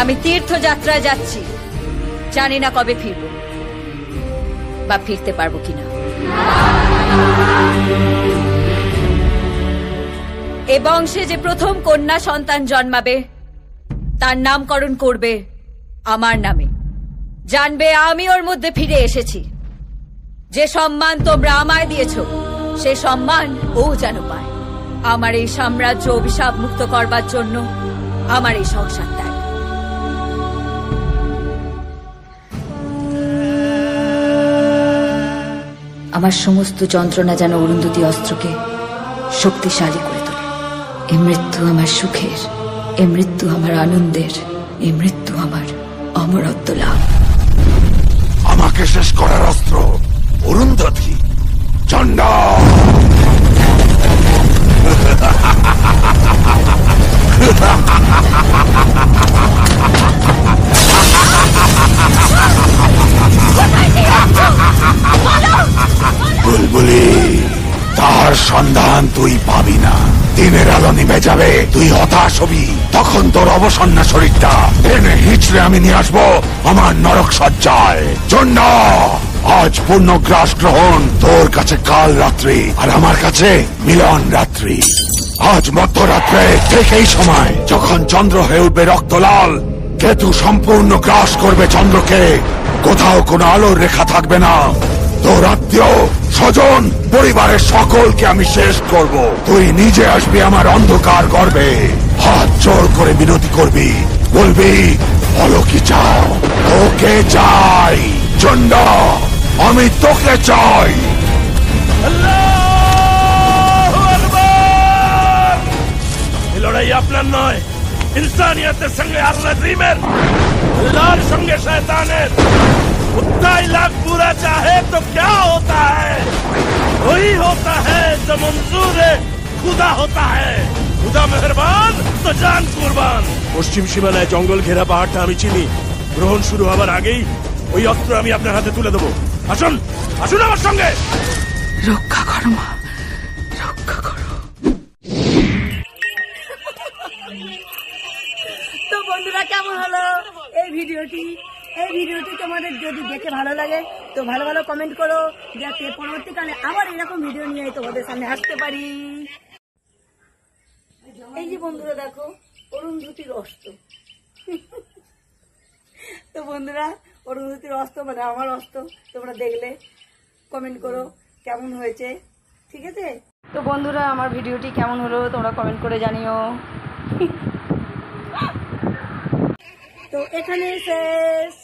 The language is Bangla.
আমি তীর্থযাত্রায় যাচ্ছি, জানি না কবে ফিরব বা ফিরতে পারবো কিনা। এ বংশে যে প্রথম কন্যা সন্তান জন্মাবে তার নামকরণ করবে আমার নামে। জানবে আমি ওর মধ্যে ফিরে এসেছি। যে সম্মান তোমরা আমায় দিয়েছ সে সম্মান ও যেন পায়। আমার এই সাম্রাজ্য অভিশাপ মুক্ত করবার জন্য আমার এই সংসার ত্যাগ। আমার সমস্ত যন্ত্রণা যেন অরুন্ধতী অস্ত্রকে শক্তিশালী করে তোলে। এ মৃত্যু আমার সুখের, এ মৃত্যু আমার আনন্দের, এ মৃত্যু আমার অমরত্ব লাভ। আমাকে শেষ করার অস্ত্র অরুন্ধতী। চণ্ডা বুলবুলি, তার সন্ধান তুই পাবি না। দিনের আলো নিভে যাবে, তুই হতাশ হবি। তখন তোর অবসন্ন শরীরটা টেনে হিঁচড়ে আমি নিয়ে আসবো আমার নরক সজ্জায়। চণ্ডা, আজ পূর্ণগ্রাস গ্রহণ। তোর কাছে কাল রাত্রি আর আমার কাছে মিলন রাত্রি। আজ মধ্যরাত্রে ঠিক এই সময় যখন চন্দ্র হয়ে উঠবে রক্তলাল, কেতু সম্পূর্ণ গ্রাস করবে চন্দ্রকে। কোথাও কোনো আলোর রেখা থাকবে না। তোর আত্মীয় স্বজন পরিবারের সকলকে আমি শেষ করব। তুই নিজে আসবি আমার অন্ধকার গর্ভে। হাত জোর করে বিনতি করবি, বলবি বলো কি চাও। তোকে চাই চণ্ডা, আমি তোকে চাই। এই লড়াই আপনার নয়, ইনসানিয়তের সঙ্গে আল্লাহ জিমের, আল্লাহর সঙ্গে শয়তানের। कुत्ता लाख पूरा चाहे तो क्या होता है? वही होता है जो मंजूर खुदा होता है। खुदा मेहरबान तो जान कुर्बान। পশ্চিম সীমানায় জঙ্গল ঘেরা পাহাড়টা আমি চিনি। গ্রহণ শুরু হবার আগেই ওই অস্ত্র আমি আপনার হাতে তুলে দেবো। আসুন, আসুন আমার সঙ্গে। রক্ষা করো মা, রক্ষা করো। তো বন্ধুরা, কেমন হলো এই ভিডিওটি? এই ভিডিওটি তোমাদের যদি দেখে ভালো লাগে তো ভালো ভালো কমেন্ট করো, যাতে পরবর্তীকালে আবার এরকম ভিডিও নিয়ে তোমাদের সামনে আসতে পারি। এই যে বন্ধুরা দেখো, অরুন্ধতীর অস্ত্র। তো বন্ধুরা, অরুন্ধতীর অস্ত্র মানে আমার অস্ত্র। তোমরা দেখলে কমেন্ট করো কেমন হয়েছে, ঠিক আছে? তো বন্ধুরা, আমার ভিডিওটি কেমন হলো তোমরা কমেন্ট করে জানিও। তো এখানে শেষ।